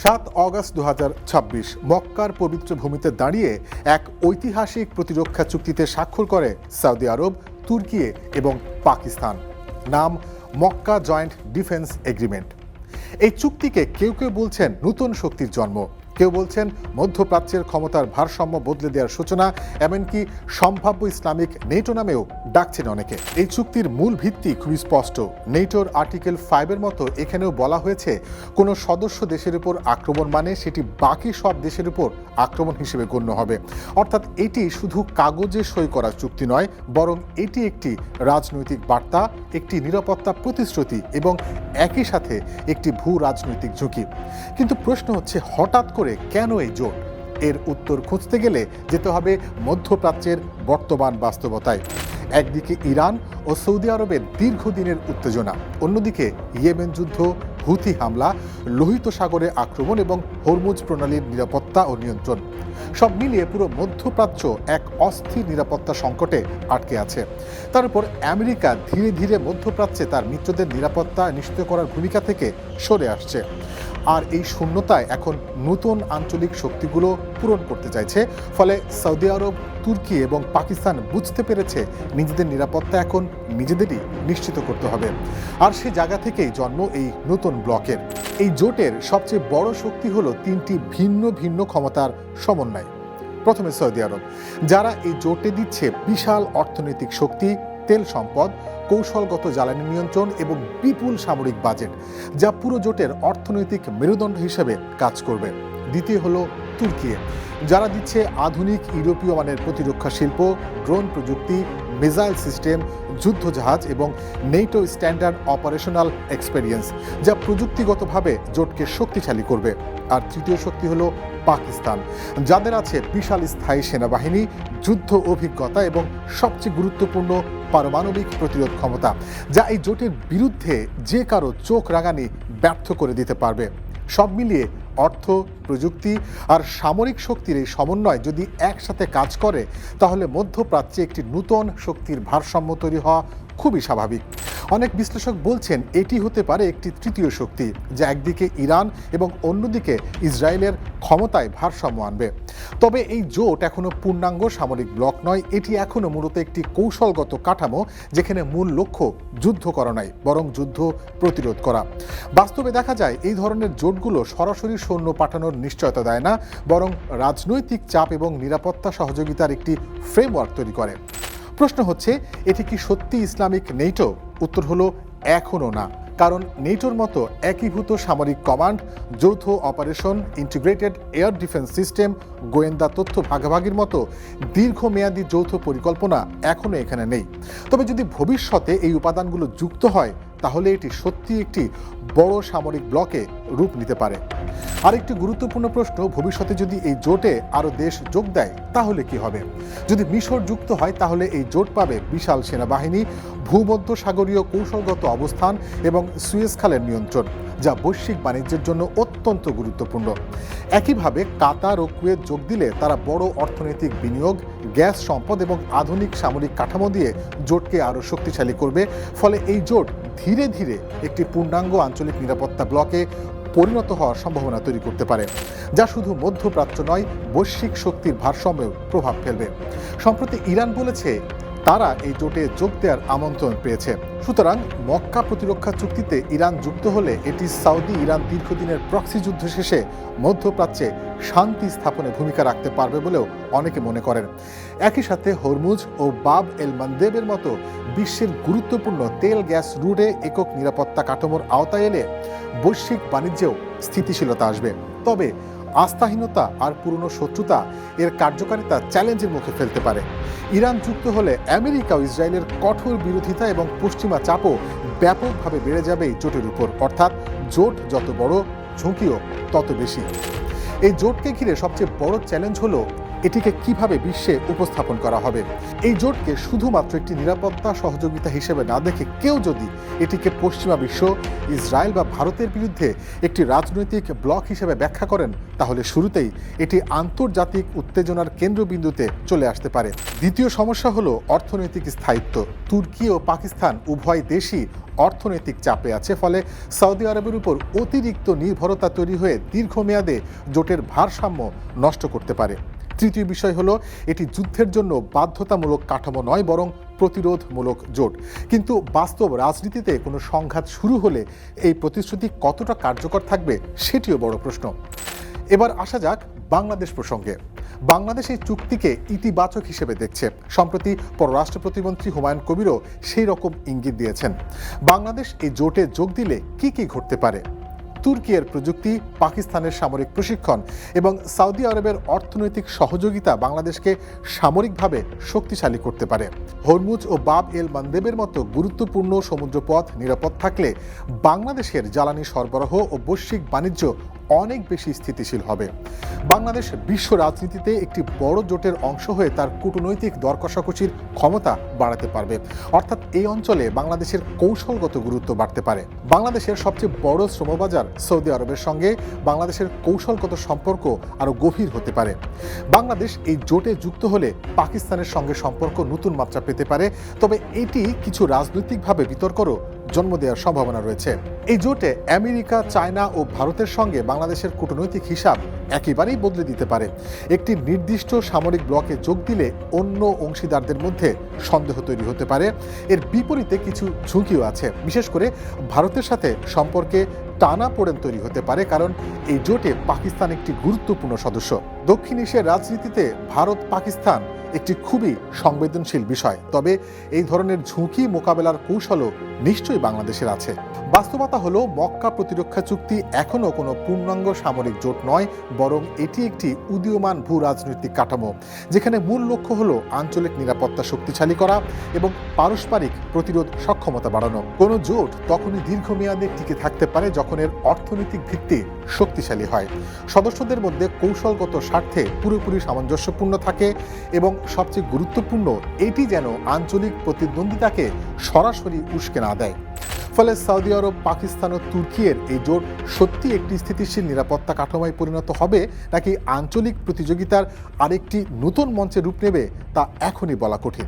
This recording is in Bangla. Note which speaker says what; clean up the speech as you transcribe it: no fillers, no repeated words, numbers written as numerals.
Speaker 1: 7 অগস্ট 2026 মক্কার পবিত্র ভূমিতে দাঁড়িয়ে এক ঐতিহাসিক প্রতিরক্ষা চুক্তিতে স্বাক্ষর করে সৌদি আরব, তুর্কি এবং পাকিস্তান। নাম মক্কা জয়েন্ট ডিফেন্স এগ্রিমেন্ট। এই চুক্তিকে কেউ কেউ বলছেন নতুন শক্তির জন্ম, কেউ বলছেন মধ্যপ্রাচ্যের ক্ষমতার ভারসাম্য বদলে দেওয়ার সূচনা, এমনকি সম্ভাব্য ইসলামিক নেটো নামেও ডাকছেন অনেকে। এই চুক্তির মূল ভিত্তি খুবই স্পষ্ট। নেটোর আর্টিকেল 5-এর মতো এখানেও বলা হয়েছে, কোনো সদস্য দেশের উপর আক্রমণ মানে সেটি বাকি সব দেশের উপর আক্রমণ হিসেবে গণ্য হবে। অর্থাৎ এটি শুধু কাগজে সই করা চুক্তি নয়, বরং এটি একটি রাজনৈতিক বার্তা, একটি নিরাপত্তা প্রতিশ্রুতি এবং একই সাথে একটি ভূ রাজনৈতিক ঝুঁকি। কিন্তু প্রশ্ন হচ্ছে, হঠাৎ করে কেন এই জোট? এর উত্তর খুঁজতে গেলে যেতে হবে মধ্যপ্রাচ্যের বর্তমান বাস্তবতায়। একদিকে ইরান ও সৌদি আরবের দীর্ঘদিনের উত্তেজনা, অন্যদিকে ইয়েমেন যুদ্ধ, হুথি হামলা, লোহিত সাগরে আক্রমণ এবং হরমুজ প্রণালীর নিরাপত্তা ও নিয়ন্ত্রণ। সব মিলিয়ে পুরো মধ্যপ্রাচ্য এক অস্থির নিরাপত্তা সংকটে আটকে আছে। তার উপর আমেরিকা ধীরে ধীরে মধ্যপ্রাচ্যে তার মিত্রদের নিরাপত্তা নিশ্চিত করার ভূমিকা থেকে সরে আসছে। আর এই শূন্যতায় এখন নতুন আঞ্চলিক শক্তিগুলো পূরণ করতে চাইছে। ফলে সৌদি আরব, তুর্কি এবং পাকিস্তান বুঝতে পেরেছে নিজেদের নিরাপত্তা এখন নিজেদেরই নিশ্চিত করতে হবে। আর সে জায়গা থেকেই জন্ম এই নতুন ব্লকের। এই জোটের সবচেয়ে বড় শক্তি হলো তিনটি ভিন্ন ভিন্ন ক্ষমতার সমন্বয়। প্রথমে সৌদি আরব, যারা এই জোটে দিচ্ছে বিশাল অর্থনৈতিক শক্তি, তেল সম্পদ, কৌশলগত জ্বালানি নিয়ন্ত্রণ এবং বিপুল সামরিক বাজেট, যা পুরো জোটের অর্থনৈতিক মেরুদণ্ড হিসেবে কাজ করবে। দ্বিতীয় হলো তুর্কি, যারা দিচ্ছে আধুনিক ইউরোপীয় মানের প্রতিরক্ষা শিল্প, ড্রোন প্রযুক্তি, মিসাইল সিস্টেম, যুদ্ধজাহাজ এবং নেটো স্ট্যান্ডার্ড অপারেশনাল এক্সপেরিয়েন্স, যা প্রযুক্তিগতভাবে জোটকে শক্তিশালী করবে। আর তৃতীয় শক্তি হলো পাকিস্তান, যাদের আছে বিশাল স্থায়ী সেনাবাহিনী, যুদ্ধ অভিজ্ঞতা এবং সবচেয়ে গুরুত্বপূর্ণ পারমাণবিক প্রতিরোধ ক্ষমতা, যা এই জোটের বিরুদ্ধে যে কারো চোখ রাঙানি ব্যর্থ করে দিতে পারবে। সব মিলিয়ে অর্থ, প্রযুক্তি আর সামরিক শক্তির এই সমন্বয় যদি একসাথে কাজ করে, তাহলে মধ্যপ্রাচ্যে একটি নতুন শক্তির ভারসাম্য তৈরি হওয়া খুবই স্বাভাবিক। অনেক বিশ্লেষক বলছেন এটি হতে পারে একটি তৃতীয় শক্তি, যা একদিকে ইরান এবং অন্যদিকে ইসরায়েলের ক্ষমতায় ভারসাম্য আনবে। তবে এই জোট এখনো পূর্ণাঙ্গ সামরিক ব্লক নয়, এটি এখনো মূলত একটি কৌশলগত কাঠামো, যেখানে মূল লক্ষ্য যুদ্ধ করা নয়, বরং যুদ্ধ প্রতিরোধ করা। বাস্তবে দেখা যায় এই ধরনের জোটগুলো সরাসরি সৈন্য পাঠানোর নিশ্চয়তা দেয় না, বরং রাজনৈতিক চাপ এবং নিরাপত্তা সহযোগিতার একটি ফ্রেমওয়ার্ক তৈরি করে। প্রশ্ন হচ্ছে, এটি কি সত্যি ইসলামিক নেটো? উত্তর হলো এখনও না, কারণ নেটোর মতো একীভূত সামরিক কমান্ড, যৌথ operation, integrated air defence system, গোয়েন্দা তথ্য ভাগাভাগির মতো দীর্ঘমেয়াদী যৌথ পরিকল্পনা এখনও এখানে নেই। তবে যদি ভবিষ্যতে এই উপাদানগুলো যুক্ত হয়, তাহলে এটি সত্যি একটি বড় সামরিক ব্লকে রূপ নিতে পারে। আরেকটি গুরুত্বপূর্ণ প্রশ্ন, ভবিষ্যতে যদি এই জোটে আরও দেশ যোগ দেয়, তাহলে কি হবে? যদি মিশর যুক্ত হয়, তাহলে এই জোট পাবে বিশাল সেনাবাহিনী, ভূমধ্য সাগরীয় কৌশলগত অবস্থান এবং সুয়েজ খালের নিয়ন্ত্রণ, যা বৈশ্বিক বাণিজ্যের জন্য অত্যন্ত গুরুত্বপূর্ণ। একইভাবে কাতার ও কুয়েত যোগ দিলে তারা বড় অর্থনৈতিক বিনিয়োগ, গ্যাস সম্পদ এবং আধুনিক সামরিক কাঠামো দিয়ে জোটকে আরও শক্তিশালী করবে। ফলে এই জোট ধীরে ধীরে একটি পূর্ণাঙ্গ আঞ্চলিক নিরাপত্তা ব্লকে পরিণত হওয়ার সম্ভাবনা তৈরি করতে পারে, যা শুধু মধ্যপ্রাচ্য নয়, বৈশ্বিক শক্তির ভারসাম্যেও প্রভাব ফেলবে। সম্প্রতি ইরান বলেছে তারা এই জোটে যোগ দেওয়ার আমন্ত্রণ পেয়েছে। সুতরাং মক্কা প্রতিরক্ষা চুক্তিতে ইরান যুক্ত হলে এটি সৌদি ইরান দীর্ঘদিনের প্রক্সি যুদ্ধ শেষে মধ্যপ্রাচ্যে শান্তি স্থাপনে ভূমিকা রাখতে পারবে বলেও অনেকে মনে করেন। একই সাথে হরমুজ ও বাব এল মানদেবের মতো বিশ্বের গুরুত্বপূর্ণ তেল গ্যাস রুটে একক নিরাপত্তা কাঠামোর আওতায় এলে বৈশ্বিক বাণিজ্যেও স্থিতিশীলতা আসবে। তবে আস্থাহীনতা আর পুরনো শত্রুতা এর কার্যকারিতা চ্যালেঞ্জের মুখে ফেলতে পারে। ইরান যুক্ত হলে আমেরিকা ও ইসরায়েলের কঠোর বিরোধিতা এবং পশ্চিমা চাপও ব্যাপকভাবে বেড়ে যাবে এই জোটের উপর। অর্থাৎ জোট যত বড়, ঝুঁকিও তত বেশি। এই জোটকে ঘিরে সবচেয়ে বড় চ্যালেঞ্জ হলো এটিকে কিভাবে বিশ্বে উপস্থাপন করা হবে। এই জোটকে শুধুমাত্র একটি নিরাপত্তা সহযোগিতা হিসেবে না দেখে কেউ যদি এটিকে পশ্চিমা বিশ্ব, ইসরায়েল বা ভারতের বিরুদ্ধে একটি রাজনৈতিক ব্লক হিসেবে ব্যাখ্যা করেন, তাহলে শুরুতেই এটি আন্তর্জাতিক উত্তেজনার কেন্দ্রবিন্দুতে চলে আসতে পারে। দ্বিতীয় সমস্যা হলো অর্থনৈতিক স্থায়িত্ব। তুর্কি ও পাকিস্তান উভয় দেশই অর্থনৈতিক চাপে আছে, ফলে সৌদি আরবের উপর অতিরিক্ত নির্ভরতা তৈরি হয়ে দীর্ঘমেয়াদে জোটের ভারসাম্য নষ্ট করতে পারে। তৃতীয় বিষয় হলো এটি যুদ্ধের জন্য বাধ্যতামূলক কাঠামো নয়, বরং প্রতিরোধমূলক জোট। কিন্তু বাস্তব রাজনীতিতে কোনো সংঘাত শুরু হলে এই প্রতিশ্রুতি কতটা কার্যকর থাকবে সেটিও বড় প্রশ্ন। এবার আসা যাক বাংলাদেশ প্রসঙ্গে। বাংলাদেশ এই চুক্তিকে ইতিবাচক হিসেবে দেখছে। সম্প্রতি পররাষ্ট্র প্রতিমন্ত্রী হুমায়ুন কবিরও সেই রকম ইঙ্গিত দিয়েছেন। বাংলাদেশ এই জোটে যোগ দিলে কি কি ঘটতে পারে? তুর্কির প্রযুক্তি, পাকিস্তানের সামরিক প্রশিক্ষণ এবং সৌদি আরবের অর্থনৈতিক সহযোগিতা বাংলাদেশকে সামরিকভাবে শক্তিশালী করতে পারে। হরমুজ ও বাব এল মানদেবের মতো গুরুত্বপূর্ণ সমুদ্রপথ নিরাপদ থাকলে বাংলাদেশের জ্বালানি সরবরাহ ও বৈশ্বিক বাণিজ্য অনেক বেশি স্থিতিশীল হবে। বাংলাদেশ বিশ্ব রাজনীতিতে একটি বড় জোটের অংশ হয়ে তার কূটনৈতিক দর কষাকষির ক্ষমতা বাড়াতে পারবে। অর্থাৎ এই অঞ্চলে বাংলাদেশের কৌশলগত গুরুত্ব বাড়তে পারে। বাংলাদেশের সবচেয়ে বড় শ্রমবাজার সৌদি আরবের সঙ্গে বাংলাদেশের কৌশলগত সম্পর্ক আরও গভীর হতে পারে। বাংলাদেশ এই জোটে যুক্ত হলে পাকিস্তানের সঙ্গে সম্পর্ক নতুন মাত্রা পেতে পারে, তবে এটি কিছু রাজনৈতিকভাবে বিতর্করও জন্ম দেওয়ার সম্ভাবনা রয়েছে। এই জোটে আমেরিকা, চায়না ও ভারতের সঙ্গে বাংলাদেশের কূটনৈতিক হিসাব একেবারেই বদলে দিতে পারে। একটি নির্দিষ্ট সামরিক ব্লকে যোগ দিলে অন্য অংশীদারদের মধ্যে সন্দেহ তৈরি হতে পারে। এর বিপরীতে কিছু ঝুঁকিও আছে। বিশেষ করে ভারতের সাথে সম্পর্কে টানাপোড়েন তৈরি হতে পারে, কারণ এই জোটে পাকিস্তান একটি গুরুত্বপূর্ণ সদস্য। দক্ষিণ এশিয়ার রাজনীতিতে ভারত পাকিস্তান একটি খুবই সংবেদনশীল বিষয়, তবে এই ধরনের ঝুঁকি মোকাবেলার কৌশলও নিশ্চয়ই বাংলাদেশের আছে। বাস্তবতা হলো মক্কা প্রতিরক্ষা চুক্তি এখনও কোনো পূর্ণাঙ্গ সামরিক জোট নয়, বরং এটি একটি উদীয়মান ভূ রাজনৈতিক কাঠামো, যেখানে মূল লক্ষ্য হলো আঞ্চলিক নিরাপত্তা শক্তিশালী করা এবং পারস্পরিক প্রতিরোধ সক্ষমতা বাড়ানো। কোনো জোট তখনই দীর্ঘমেয়াদে টিকে থাকতে পারে যখন এর অর্থনৈতিক ভিত্তি শক্তিশালী হয়, সদস্যদের মধ্যে কৌশলগত স্বার্থে পুরোপুরি সামঞ্জস্যপূর্ণ থাকে এবং সবচেয়ে গুরুত্বপূর্ণ, এটি যেন আঞ্চলিক প্রতিদ্বন্দ্বিতাকে সরাসরি উস্কে না দেয়। ফলে সৌদি আরব, পাকিস্তান ও তুর্কির এই জোট সত্যি একটি স্থিতিশীল নিরাপত্তা কাঠামোয় পরিণত হবে নাকি আঞ্চলিক প্রতিযোগিতার আরেকটি নতুন মঞ্চে রূপ নেবে তা এখনই বলা কঠিন।